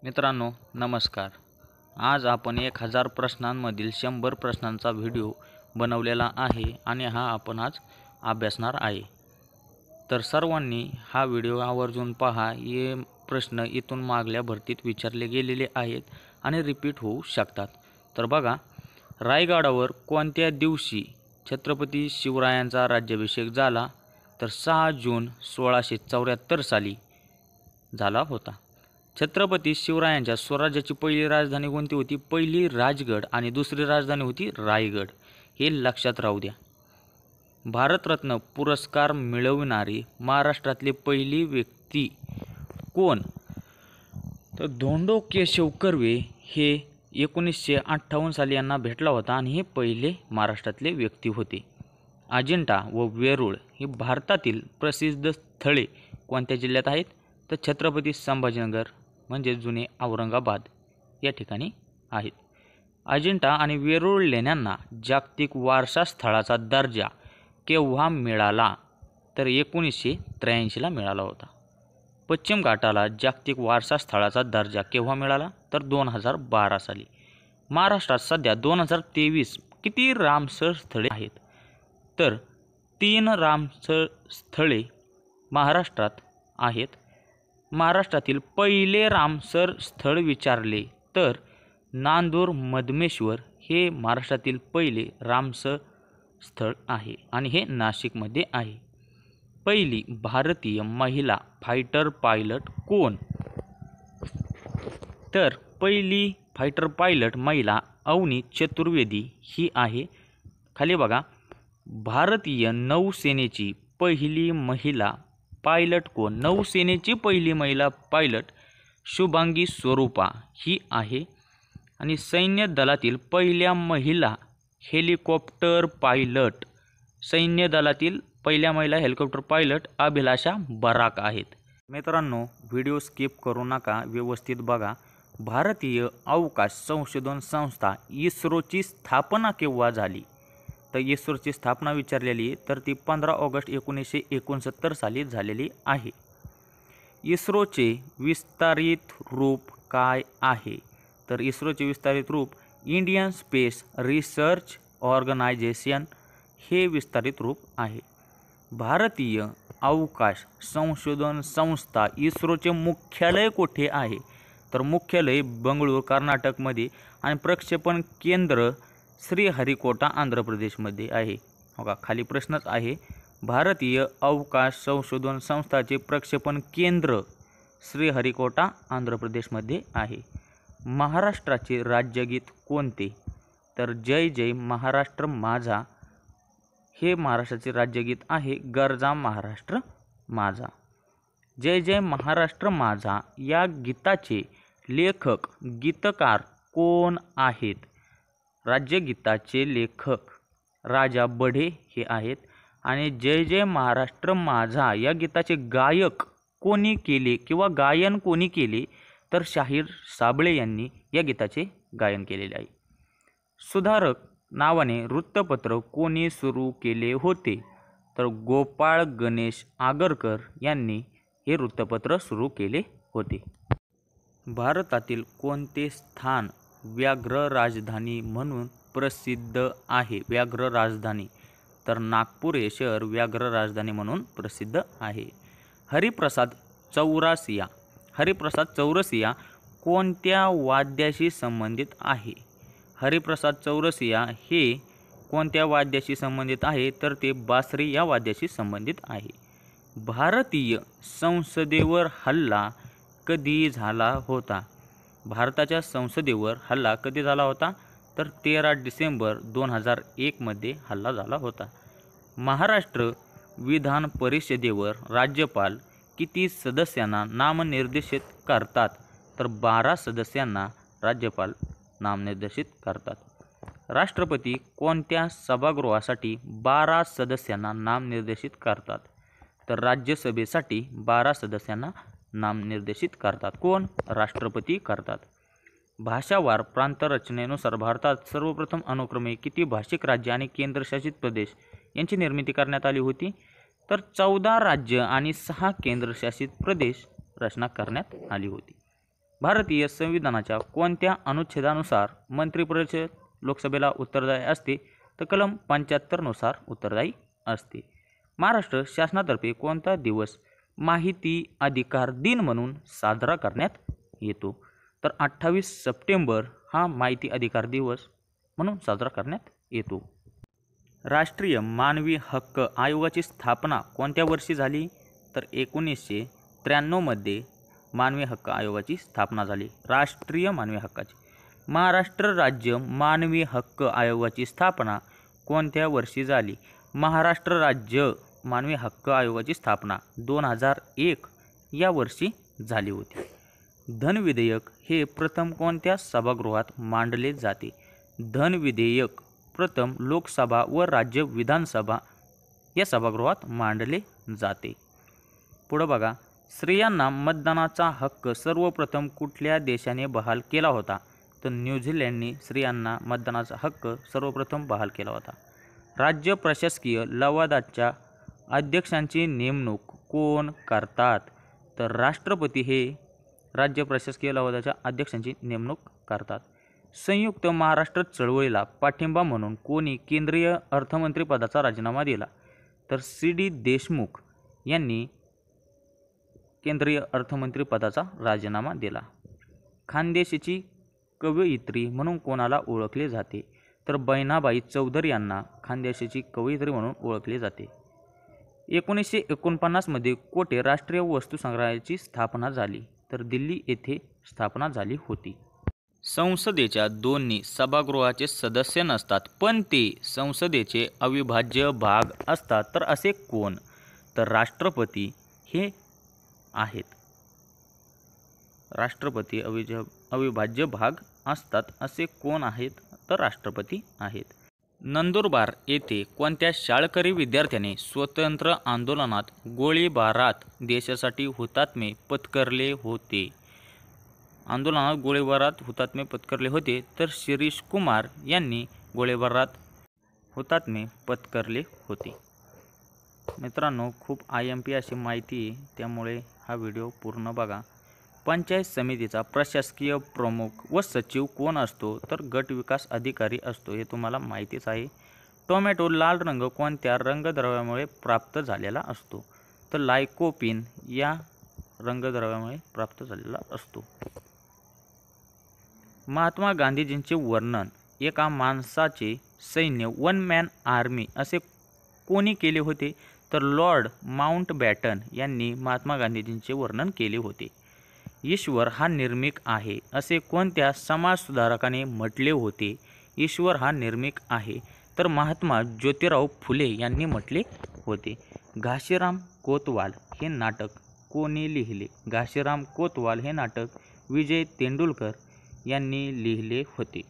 मित्रांनो नमस्कार. आज आपण 1000 प्रश्नांमधील 100 प्रश्नांचा व्हिडिओ बनवलेला आहे आणि हा आपण आज अभ्यासणार आहे. तर सर्वांनी हा व्हिडिओ आवर्जून पहा. हे प्रश्न इथून मागल्या भरतीत विचारले गेलेले आहेत आणि रिपीट होऊ शकतात. तर बघा, रायगडावर कोणत्या दिवशी छत्रपती शिवरायांचा राज्याभिषेक झाला? तर 6 जून 1674 साली झाला होता. छत्रपती शिवरायांच्या स्वराज्याची पहिली राजधानी कोणती होती? पहिली राजगड आणि दुसरी राजधानी होती रायगड. हे लक्षात राहू द्या. भारतरत्न पुरस्कार मिळवणारी महाराष्ट्रातली पहिली व्यक्ती कोण? तर धोंडो केशव कर्वे हे 1958 साली यांना भेटला होता आणि हे पहिले महाराष्ट्रातले व्यक्ती होते. अजिंठा व वेरूळ ही भारतातील प्रसिद्ध स्थळे कोणत्या जिल्ह्यात आहेत? तर छत्रपती संभाजीनगर म्हणजे जुने औरंगाबाद या ठिकाणी आहेत. अजिंठा आणि वेरूळ लेण्यांना जागतिक वारसा स्थळाचा दर्जा केव्हा मिळाला? तर 1983ला मिळाला होता. पश्चिम घाटाला जागतिक वारसा स्थळाचा दर्जा केव्हा मिळाला? तर 2012 साली. महाराष्ट्रात सध्या 2023 किती रामसर स्थळे आहेत? तर 3 रामसर स्थळे महाराष्ट्रात आहेत. महाराष्ट्रातील पहिले रामसर स्थळ विचारले तर नांदूर मधमेश्वर हे महाराष्ट्रातील पहिले रामसर स्थळ आहे आणि हे नाशिकमध्ये आहे. पहिली भारतीय महिला फायटर पायलट कोण? तर पहिली फायटर पायलट महिला अवनी चतुर्वेदी ही आहे. खाली बघा, भारतीय नौसेनेची पहिली महिला पायलट कोण? नौसेनेची पहिली महिला पायलट शुभांगी स्वरूपा ही आहे. आणि सैन्य दलातील पहिल्या महिला हेलिकॉप्टर पायलट, सैन्य दलातील पहिल्या महिला हेलिकॉप्टर पायलट अभिलाषा बराक आहेत. मित्रांनो, व्हिडिओ स्किप करू नका, व्यवस्थित बघा. भारतीय अवकाश संशोधन संस्था इस्रोची स्थापना केव्हा झाली? तर इस्रोची स्थापना विचारलेली तर ती 15 ऑगस्ट 1969 साली झालेली आहे. इस्रोचे विस्तारित रूप काय आहे? तर इस्रोचे विस्तारित रूप इंडियन स्पेस रिसर्च ऑर्गनायझेशन हे विस्तारित रूप आहे. भारतीय अवकाश संशोधन संस्था इस्रोचे मुख्यालय कुठे आहे? तर मुख्यालय बंगळूर कर्नाटकमध्ये आणि प्रक्षेपण केंद्र श्रीहरिकोटा आंध्र प्रदेशमध्ये आहे. बघा, खाली प्रश्नच आहे. भारतीय अवकाश संशोधन संस्थाचे प्रक्षेपण केंद्र श्रीहरिकोटा आंध्र प्रदेशमध्ये आहे. महाराष्ट्राचे राज्यगीत कोणते? तर जय जय महाराष्ट्र माझा हे महाराष्ट्राचे राज्यगीत आहे. गरजा महाराष्ट्र माझा. जय जय महाराष्ट्र माझा या गीताचे लेखक गीतकार कोण आहेत? राज्यगीताचे लेखक राजा बढे हे आहेत. आणि जय जय महाराष्ट्र माझा या गीताचे गायक कोणी केले किंवा गायन कोणी केले? तर शाहीर साबळे यांनी या गीताचे गायन केलेले आहे. सुधारक नावाने वृत्तपत्र कोणी सुरू केले होते? तर गोपाळ गणेश आगरकर यांनी हे वृत्तपत्र सुरू केले होते. भारतातील कोणते स्थान व्याघ्र राजधानी म्हणून प्रसिद्ध आहे? व्याघ्र राजधानी तर नागपूर हे शहर व्याघ्र राजधानी म्हणून प्रसिद्ध आहे. हरिप्रसाद चौरसिया कोणत्या वाद्याशी संबंधित आहे? हरिप्रसाद चौरसिया हे कोणत्या वाद्याशी संबंधित आहे? तर ते बासरी या वाद्याशी संबंधित आहे. भारतीय संसदेवर हल्ला कधी झाला होता? भारताच्या संसदेवर हल्ला कधी झाला होता? तर 13 डिसेंबर 2001 मध्ये हल्ला झाला होता. महाराष्ट्र विधान परिषदेवर राज्यपाल किती सदस्यांना नामनिर्देशित करतात? तर 12 सदस्यांना राज्यपाल नामनिर्देशित करतात. राष्ट्रपती कोणत्या सभागृहासाठी 12 सदस्यांना नामनिर्देशित करतात? तर राज्यसभेसाठी 12 सदस्यांना नामनिर्देशित करतात. कोण? राष्ट्रपती करतात. भाषावार प्रांतरचनेनुसार भारतात सर्वप्रथम अनुक्रमे किती भाषिक राज्य आणि केंद्रशासित प्रदेश यांची निर्मिती करण्यात आली होती? तर 14 राज्य आणि 6 केंद्रशासित प्रदेश रचना करण्यात आली होती. भारतीय संविधानाच्या कोणत्या अनुच्छेदानुसार मंत्रिपरिषद लोकसभेला उत्तरदायी असते? तर कलम 75 नुसार उत्तरदायी असते. महाराष्ट्र शासनातर्फे कोणता दिवस माहिती अधिकार दिन म्हणून साजरा करण्यात येतो? तर 28 सप्टेंबर हा माहिती अधिकार दिवस म्हणून साजरा करण्यात येतो. राष्ट्रीय मानवी हक्क आयोगाची स्थापना कोणत्या वर्षी झाली? तर 1993 मध्ये मानवी हक्क आयोगाची स्थापना झाली. राष्ट्रीय मानवी हक्काची महाराष्ट्र राज्य मानवी हक्क आयोगाची स्थापना कोणत्या वर्षी झाली? महाराष्ट्र राज्य मानवी हक्क आयोगाची स्थापना 2001 या वर्षी झाली होती. धन विधेयक हे प्रथम कोणत्या सभागृहात मांडले जाते? धन विधेयक प्रथम लोकसभा व राज्य विधानसभा या सभागृहात मांडले जाते. पुढे बघा, स्त्रियांना मतदानाचा हक्क सर्वप्रथम कुठल्या देशाने बहाल केला होता? तर न्यूझीलंडने स्त्रियांना मतदानाचा हक्क सर्वप्रथम बहाल केला होता. राज्य प्रशासकीय लवादाच्या अध्यक्षांची नेमणूक कोण करतात? तर राष्ट्रपती हे राज्य प्रशासकीय लवादाच्या अध्यक्षांची नेमणूक करतात. संयुक्त महाराष्ट्र चळवळीला पाठिंबा म्हणून कोणी केंद्रीय अर्थमंत्री पदाचा राजीनामा दिला? तर सी.डी. देशमुख यांनी केंद्रीय अर्थमंत्री पदाचा राजीनामा दिला. खानदेशीची कवयित्री म्हणून कोणाला ओळखले जाते? तर बहिणाबाई चौधरी यांना खानदेशीची कवयित्री म्हणून ओळखले जाते. 1949 मध्ये कोठे राष्ट्रीय वस्तू संग्रहालयाची स्थापना झाली? तर दिल्ली येथे स्थापना झाली होती. संसदेच्या दोन्ही सभागृहाचे सदस्य नसतात, पण ते संसदेचे अविभाज्य भाग असतात. तर असे कोण? तर राष्ट्रपती हे आहेत. राष्ट्रपती अविभाज्य भाग असतात असे कोण आहेत? तर राष्ट्रपती आहेत. नंदुरबार येथे कोणत्या शाळकरी विद्यार्थ्याने स्वतंत्र आंदोलनात गोळीबारात देशासाठी हुतात्मे पत्करले होते? आंदोलनात गोळीबारात हुतात्मे पत्करले होते तर शिरीष कुमार यांनी गोळीबारात हुतात्मे पत्करले होते. मित्रांनो, खूप IMP अशी माहिती आहे, त्यामुळे हा व्हिडिओ पूर्ण बघा. पंचायत समितीचा प्रशासकीय प्रमुख व सचिव कोण असतो? तर गट विकास अधिकारी असतो. हे तुम्हाला माहितीच आहे. टोमॅटो लाल रंग कोणत्या रंगद्रव्यामुळे प्राप्त झालेला असतो? तर लायकोपीन या रंगद्रव्यामुळे प्राप्त झालेला असतो. महात्मा गांधीजींचे वर्णन एका माणसाचे सैन्य वन मॅन आर्मी असे कोणी केले होते? तर लॉर्ड माउंटबॅटन यांनी महात्मा गांधीजींचे वर्णन केले होते. ईश्वर हा निर्मिक आहे असे कोणत्या समाजसुधारकाने म्हटले होते? ईश्वर हा निर्मिक आहे तर महात्मा ज्योतिराव फुले यांनी म्हटले होते. घाशीराम कोतवाल हे नाटक कोणी लिहिले? घाशीराम कोतवाल हे नाटक विजय तेंडुलकर यांनी लिहिले होते.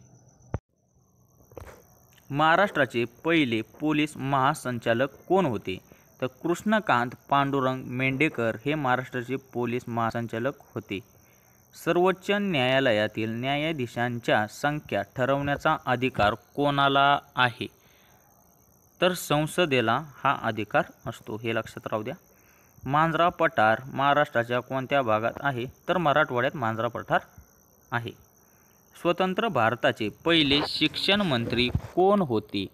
महाराष्ट्राचे पहिले पोलीस महासंचालक कोण होते? तर कृष्णकांत पांडुरंग मेंढेकर हे महाराष्ट्राचे पोलीस महासंचालक होते. सर्वोच्च न्यायालयातील न्यायाधीशांच्या संख्या ठरवण्याचा अधिकार कोणाला आहे? तर संसदेला हा अधिकार असतो. हे लक्षात राहू द्या. मांजरा पठार महाराष्ट्राच्या कोणत्या भागात आहे? तर मराठवाड्यात मांजरा पठार आहे. स्वतंत्र भारताचे पहिले शिक्षण मंत्री कोण होते?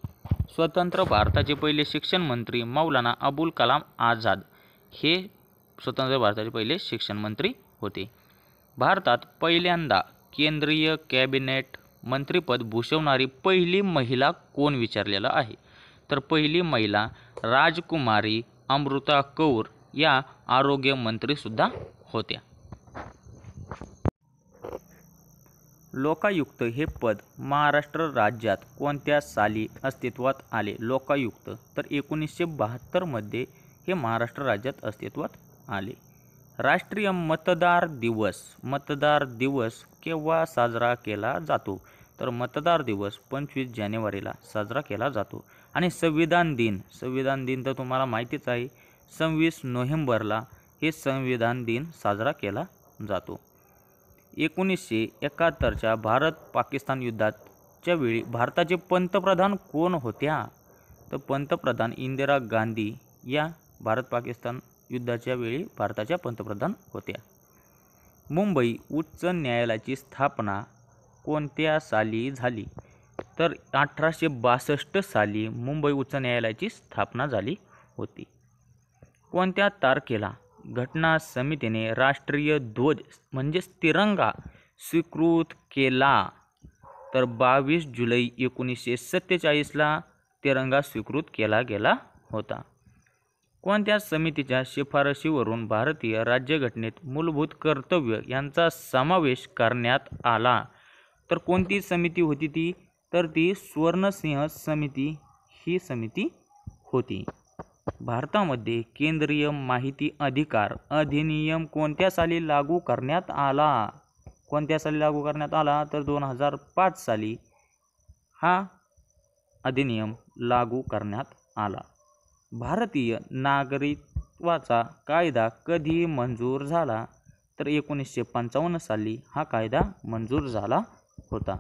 स्वतंत्र भारताचे पहिले शिक्षण मंत्री मौलाना अबुल कलाम आझाद हे स्वतंत्र भारताचे पहिले शिक्षण मंत्री होते. भारतात पहिल्यांदा केंद्रीय कॅबिनेट मंत्रिपद भूषवणारी पहिली महिला कोण विचारलेला आहे? तर पहिली महिला राजकुमारी अमृता कौर या आरोग्य मंत्रीसुद्धा होत्या. लोकायुक्त हे पद महाराष्ट्र राज्यात कोणत्या साली अस्तित्वात आले? लोकायुक्त तर 1972 मध्ये हे महाराष्ट्र राज्यात अस्तित्वात आले. राष्ट्रीय मतदार दिवस केव्हा साजरा केला जातो? तर मतदार दिवस 25 जानेवारीला साजरा केला जातो. आणि संविधान दिन तर तुम्हाला माहितीच आहे, 26 नोव्हेंबरला हे संविधान दिन साजरा केला जातो. 1971च्या भारत पाकिस्तान युद्धाच्या वेळी भारताचे पंतप्रधान कोण होत्या? तर पंतप्रधान इंदिरा गांधी या भारत पाकिस्तान युद्धाच्या वेळी भारताच्या पंतप्रधान होत्या. मुंबई उच्च न्यायालयाची स्थापना कोणत्या साली झाली? तर 1862 साली मुंबई उच्च न्यायालयाची स्थापना झाली होती. कोणत्या तारखेला घटना समितीने राष्ट्रीय ध्वज म्हणजेच तिरंगा स्वीकृत केला? तर 22 जुलै 1947ला तिरंगा स्वीकृत केला गेला होता. कोणत्या समितीच्या शिफारशीवरून भारतीय राज्यघटनेत मूलभूत कर्तव्य यांचा समावेश करण्यात आला? तर कोणती समिती होती ती? तर ती स्वर्णसिंह समिती ही समिती होती. भारतामध्ये केंद्रीय माहिती अधिकार अधिनियम कोणत्या साली लागू करण्यात आला? कोणत्या साली लागू करण्यात आला? तर 2005 साली हा अधिनियम लागू करण्यात आला. भारतीय नागरिकत्वाचा कायदा कधी मंजूर झाला? तर 1955 साली हा कायदा मंजूर झाला होता.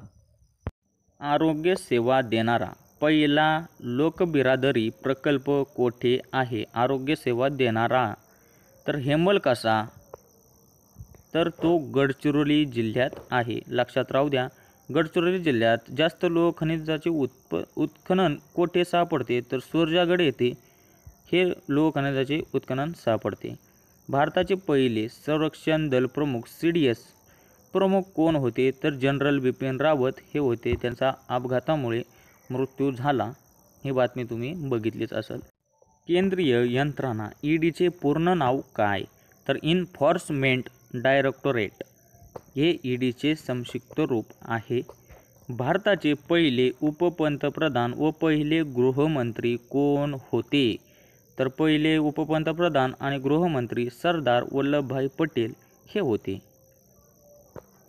आरोग्य सेवा देणारा पहिला लोकबिरादरी प्रकल्प कोठे आहे? आरोग्य सेवा देणारा तर हेमलकसा, तर तो गडचिरोली जिल्ह्यात आहे. लक्षात राहू द्या, गडचिरोली जिल्ह्यात जास्त लोह खनिजाचे उत्खनन कोठे सापडते? तर सुरजागड येथे हे लोह खनिजाचे उत्खनन सापडते. भारताचे पहिले संरक्षण दल प्रमुख CDS प्रमुख कोण होते? तर जनरल बिपिन रावत हे होते. त्यांचा अपघातामुळे मृत्यू झाला. ही बातमी तुम्ही बघितलीच असेल. केंद्रीय यंत्रणा EDचे पूर्ण नाव काय? तर इन्फोर्समेंट डायरेक्टोरेट हे EDचे संक्षिप्त रूप आहे. भारताचे पहिले उपपंतप्रधान व पहिले गृहमंत्री कोण होते? तर पहिले उपपंतप्रधान आणि गृहमंत्री सरदार वल्लभभाई पटेल हे होते.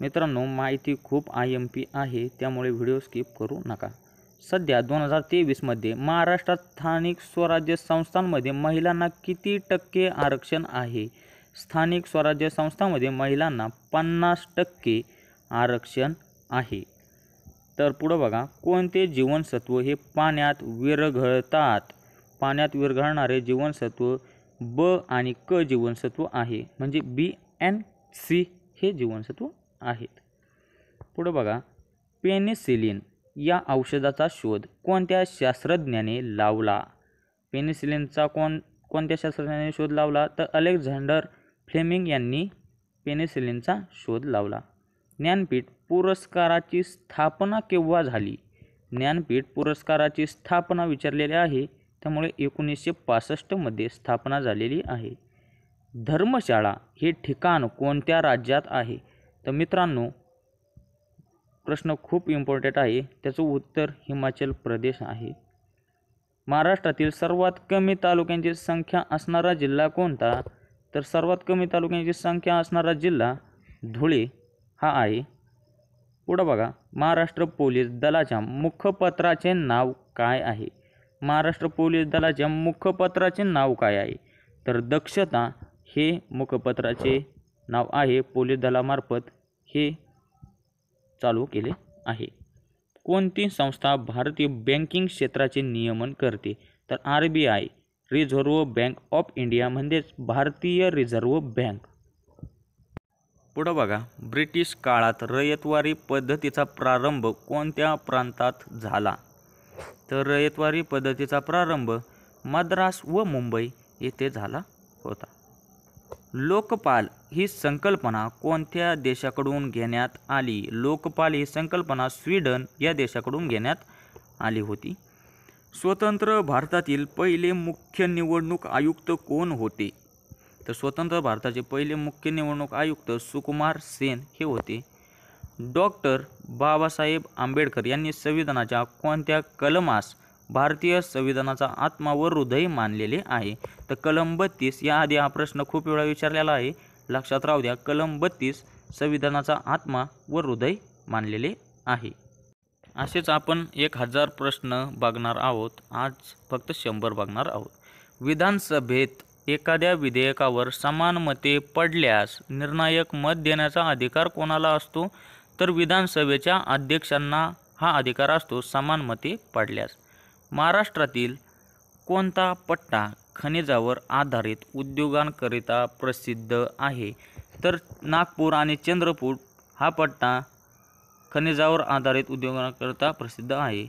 मित्रांनो, माहिती खूप IMP आहे, त्यामुळे व्हिडिओ स्किप करू नका. सध्या 2023 मध्ये महाराष्ट्रात स्थानिक स्वराज्य संस्थांमध्ये महिलांना किती टक्के आरक्षण आहे? स्थानिक स्वराज्य संस्थांमध्ये महिलांना 50% आरक्षण आहे. तर पुढं बघा, कोणते जीवनसत्व हे पाण्यात विरघळतात? पाण्यात विरघळणारे जीवनसत्व ब आणि क जीवनसत्व आहे, म्हणजे B आणि C हे जीवनसत्व आहेत. पुढे बघा, पेनिसिलिन या औषधाचा शोध कोणत्या शास्त्रज्ञाने लावला? पेनिसिलिनचा कोणत्या शास्त्रज्ञाने शोध लावला? तर अलेक्झांडर फ्लेमिंग यांनी पेनिसिलिनचा शोध लावला. ज्ञानपीठ पुरस्काराची स्थापना केव्हा झाली? ज्ञानपीठ पुरस्काराची स्थापना विचारलेली आहे, त्यामुळे 1965 मध्ये स्थापना झालेली आहे. धर्मशाळा हे ठिकाण कोणत्या राज्यात आहे? तर मित्रांनो, प्रश्न खूप इम्पॉर्टंट आहे, त्याचं उत्तर हिमाचल प्रदेश आहे. महाराष्ट्रातील सर्वात कमी तालुक्यांची संख्या असणारा जिल्हा कोणता? तर सर्वात कमी तालुक्यांची संख्या असणारा जिल्हा धुळे हा आहे. पुढं बघा, महाराष्ट्र पोलीस दलाच्या मुखपत्राचे नाव काय आहे? महाराष्ट्र पोलीस दलाच्या मुखपत्राचे नाव काय आहे? तर दक्षता हे मुखपत्राचे नाव आहे. पोलीस दलामार्फत हे चालू केले आहे. कोणती संस्था भारतीय बँकिंग क्षेत्राचे नियमन करते? तर RBI reserve bank of India म्हणजेच भारतीय रिझर्व्ह बँक. पुढं बघा, ब्रिटिश काळात रयतवारी पद्धतीचा प्रारंभ कोणत्या प्रांतात झाला? तर रयतवारी पद्धतीचा प्रारंभ मद्रास व मुंबई येथे झाला होता. लोकपाल ही संकल्पना कोणत्या देशाकडून घेण्यात आली? लोकपाल ही संकल्पना स्वीडन या देशाकडून घेण्यात आली होती. स्वतंत्र भारतातील पहिले मुख्य निवडणूक आयुक्त कोण होते? तर स्वतंत्र भारताचे पहिले मुख्य निवडणूक आयुक्त सुकुमार सेन हे होते. डॉक्टर बाबासाहेब आंबेडकर यांनी संविधानाच्या कोणत्या कलमास भारतीय संविधानाचा आत्मा व हृदय मानलेले आहे? तर कलम 32. याआधी हा प्रश्न खूप वेळा विचारलेला आहे, लक्षात राहू द्या. कलम 32 संविधानाचा आत्मा व हृदय मानलेले आहे. असेच आपण 1000 प्रश्न बघणार आहोत. आज फक्त 100 बघणार आहोत. विधानसभेत एखाद्या विधेयकावर समान मते पडल्यास निर्णायक मत देण्याचा अधिकार कोणाला असतो? तर विधानसभेच्या अध्यक्षांना हा अधिकार असतो समान मते पडल्यास. महाराष्ट्रातील कोणता पट्टा खनिजावर आधारित उद्योगांकरिता प्रसिद्ध आहे? तर नागपूर आणि चंद्रपूर हा पट्टा खनिजावर आधारित उद्योगाकरता प्रसिद्ध आहे।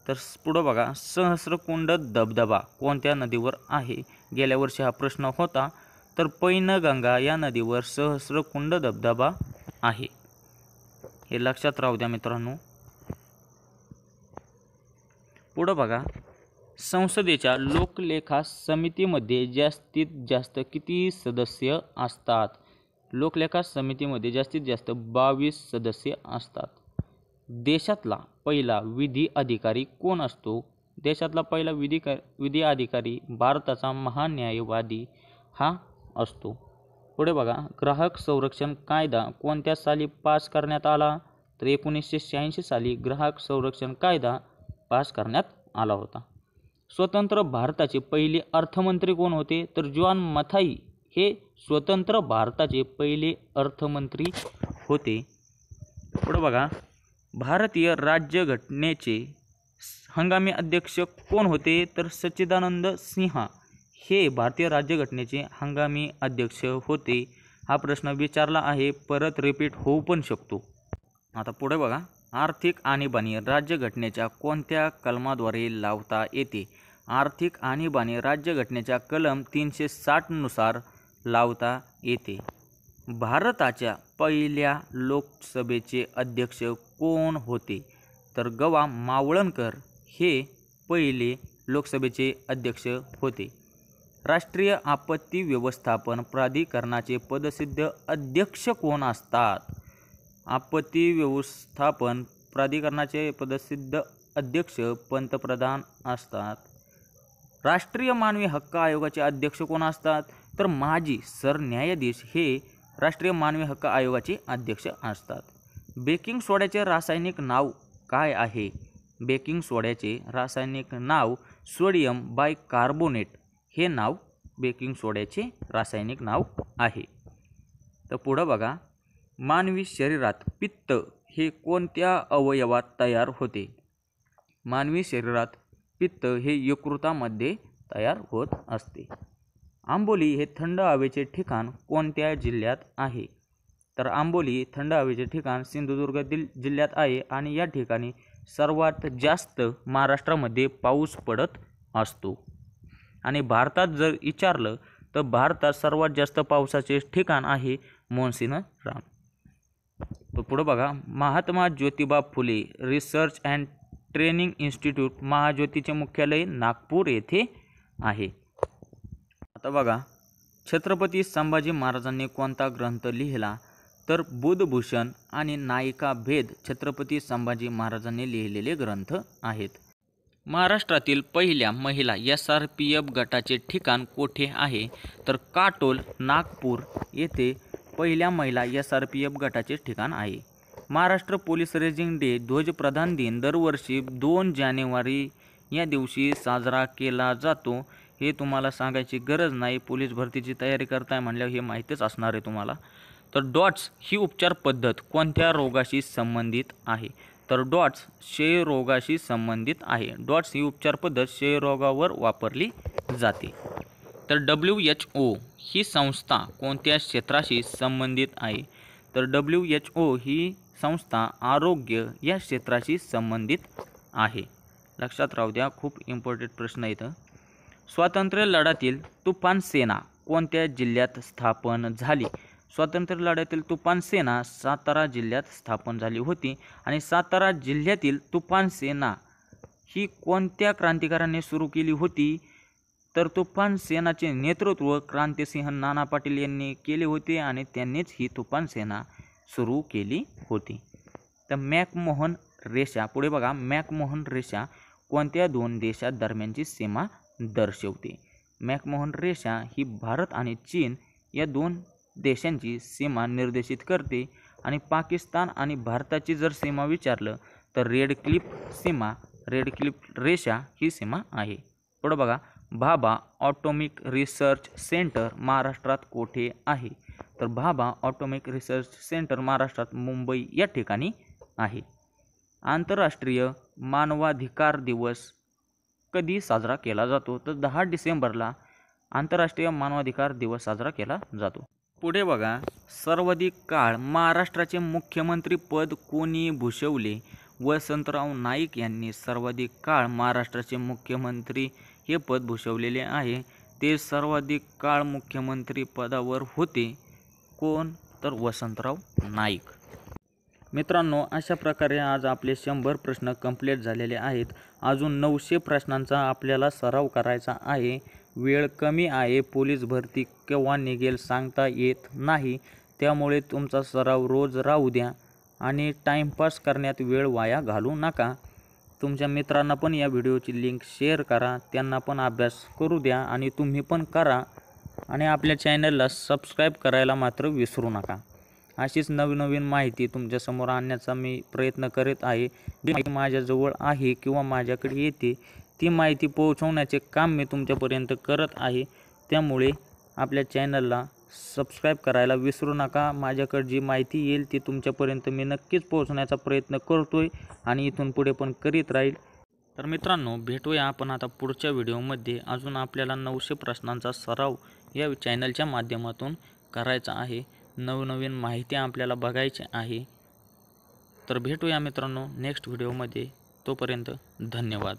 तर पुढं बघा, सहस्रकुंड धबधबा कोणत्या नदीवर आहे? गेल्या वर्षी हा प्रश्न होता। तर पैनगंगा या नदीवर सहस्रकुंड धबधबा आहे, हे लक्षात राहू द्या मित्रांनो। पुढं बघा, संसदेच्या लोकलेखा समितीमध्ये जास्तीत जास्त किती सदस्य असतात? लोकलेखा समितीमध्ये जास्तीत जास्त 22 सदस्य असतात। देशातला पहिला विधी अधिकारी कोण असतो? देशातला पहिला विधी अधिकारी भारताचा महान्यायवादी हा असतो। पुढे बघा, ग्राहक संरक्षण कायदा कोणत्या साली पास करण्यात आला? तर 1986 साली ग्राहक संरक्षण कायदा पास करण्यात आला होता। स्वतंत्र भारताचे पहिले अर्थमंत्री कोण होते? तर जॉन मथाई हे स्वतंत्र भारताचे पहिले अर्थमंत्री होते। पुढे बघा, भारतीय राज्यघटनेचे हंगामी अध्यक्ष कोण होते? तर सच्चिदानंद सिन्हा हे भारतीय राज्यघटनेचे हंगामी अध्यक्ष होते। हा प्रश्न विचारला आहे, परत रिपीट होऊ पण शकतो। आता पुढे बघा, आर्थिक आणीबाणी राज्यघटनेच्या कोणत्या कलमाद्वारे लावता येते? आर्थिक आणीबाणी राज्यघटनेच्या कलम 360 नुसार लावता येते। भारताच्या पहिल्या लोकसभेचे अध्यक्ष कोण होते? तर गवा मावळणकर हे पहिले लोकसभेचे अध्यक्ष होते। राष्ट्रीय आपत्ती व्यवस्थापन प्राधिकरणाचे पदसिद्ध अध्यक्ष कोण असतात? आपत्ती व्यवस्थापन प्राधिकरणाचे पदसिद्ध अध्यक्ष पंतप्रधान असतात। राष्ट्रीय मानवी हक्क आयोगाचे अध्यक्ष कोण असतात? तर माजी सरन्यायाधीश हे राष्ट्रीय मानवी हक्क आयोगाचे अध्यक्ष असतात। बेकिंग सोड्याचे रासायनिक नाव काय आहे? बेकिंग सोड्याचे रासायनिक नाव सोडियम बायकार्बोनेट हे नाव बेकिंग सोड्याचे रासायनिक नाव आहे। तर पुढं बघा, मानवी शरीरात पित्त हे कोणत्या अवयवात तयार होते? मानवी शरीरात पित्त हे यकृतामध्ये तयार होत असते। आंबोली हे थंड हवेचे ठिकाण कोणत्या जिल्ह्यात आहे? तर आंबोली थंड हवेचे ठिकाण सिंधुदुर्ग जिल्ह्यात आहे आणि या ठिकाणी सर्वात जास्त महाराष्ट्रामध्ये पाऊस पडत असतो। आणि भारतात जर विचारलं तर भारतात सर्वात जास्त पावसाचे ठिकाण आहे मोहसिनराम। तर पुढे बघा, Mahatma Jyotiba Phule research and training institute महाज्योतीचे मुख्यालय नागपूर येथे आहे। आता बघा, छत्रपती संभाजी महाराजांनी कोणता ग्रंथ लिहिला? तर बुधभूषण आणि नायिका भेद छत्रपती संभाजी महाराजांनी लिहिलेले ग्रंथ आहेत। महाराष्ट्रातील पहिल्या महिला SRPF गटाचे ठिकाण कोठे आहे? तर काटोल नागपूर येथे पहिल्या महिला SRPF गटाचे ठिकाण आहे। महाराष्ट्र पोलीस रेजिंग डे ध्वजप्रदान दिन दरवर्षी 2 जानेवारी या दिवशी साजरा केला जातो। हे तुम्हाला सांगायची गरज नाही, पोलीस भरतीची तयारी करताय म्हणल्यावर हे माहितीच असणार आहे तुम्हाला। तर डॉट्स ही उपचार पद्धत कोणत्या रोगाशी संबंधित आहे? तर डॉट्स क्षयरोगाशी संबंधित आहे। डॉट्स ही उपचार पद्धत क्षयरोगावर वापरली जाते। तर WHO ही संस्था कोणत्या क्षेत्राशी संबंधित आहे? तर WHO ही संस्था आरोग्य या क्षेत्राशी संबंधित आहे। लक्षात राहू द्या, खूप इम्पॉर्टंट प्रश्न इथं। स्वातंत्र्य लढ्यातील तुफान सेना कोणत्या जिल्ह्यात स्थापन झाली? स्वातंत्र्य लढ्यातील तुफान सेना सातारा जिल्ह्यात स्थापन झाली होती। आणि सातारा जिल्ह्यातील तुफान सेना ही कोणत्या क्रांतिकारकांनी सुरू केली होती? तर तुफान सेनाचे नेतृत्व क्रांतिसिंह नाना पाटील यांनी केले होते आणि त्यांनीच ही तुफान सेना सुरू केली होती। तर मॅकमोहन रेषा, पुढे बघा, मॅकमोहन रेषा कोणत्या 2 देशांदरम्यानची सीमा दर्शवते? मॅकमोहन रेषा ही भारत आणि चीन या 2 देशांची सीमा निर्देशित करते। आणि पाकिस्तान आणि भारताची जर सीमा विचारलं तर रेड क्लिफ रेषा ही सीमा आहे। पुढे बघा, भाभा ऑटोमिक रिसर्च सेंटर महाराष्ट्रात कोठे आहे? तर भाभा ऑटोमिक रिसर्च सेंटर महाराष्ट्रात मुंबई या ठिकाणी आहे। आंतरराष्ट्रीय मानवाधिकार दिवस कधी साजरा केला जातो? तर 10 डिसेंबरला आंतरराष्ट्रीय मानवाधिकार दिवस साजरा केला जातो। पुढे बघा, सर्वाधिक काळ महाराष्ट्राचे मुख्यमंत्री पद कोणी भूषवले? वसंतराव नाईक यांनी सर्वाधिक काळ महाराष्ट्राचे मुख्यमंत्री हे पद भूषवलेले आहे. ते सर्वाधिक काळ मुख्यमंत्री पदावर होते. कोण? तर वसंतराव नाईक. मित्रांनो, अशा प्रकारे आज आपले 100 प्रश्न कंप्लीट झालेले आहेत. अजून 900 प्रश्नांचा आपल्याला सराव करायचा आहे. वेळ कमी आहे. पोलीस भरती केव्हा निघेल सांगता येत नाही. त्यामुळे तुमचा सराव रोज राहू द्या आणि टाईमपास करण्यात वेळ वाया घालवू नका. तुमच्या मित्रांना पण या व्हिडिओची लिंक शेअर करा. त्यांना पण अभ्यास करू द्या आणि तुम्ही पण करा. आणि आपल्या चॅनलला सबस्क्राईब करायला मात्र विसरू नका. अशीच नवनवीन माहिती तुमच्यासमोर आणण्याचा मी प्रयत्न करीत आहे. जी माहिती माझ्याजवळ आहे किंवा माझ्याकडे येते ती माहिती पोहोचवण्याचे काम मी तुमच्यापर्यंत करत आहे. त्यामुळे आपल्या चॅनलला सबस्क्राईब करायला विसरू नका. माझ्याकडे जी माहिती येईल ती तुमच्यापर्यंत मी नक्कीच पोहोचवण्याचा प्रयत्न करतोय आणि इथून पुढे पण करीत राहील. तर मित्रांनो, भेटूया आपण आता पुढच्या व्हिडिओमध्ये. अजून आपल्याला 900 प्रश्नांचा सराव या चॅनलच्या माध्यमातून करायचा आहे. नवनवीन माहिती आपल्याला बघायची आहे. तर भेटूया मित्रांनो नेक्स्ट व्हिडिओमध्ये. तोपर्यंत धन्यवाद.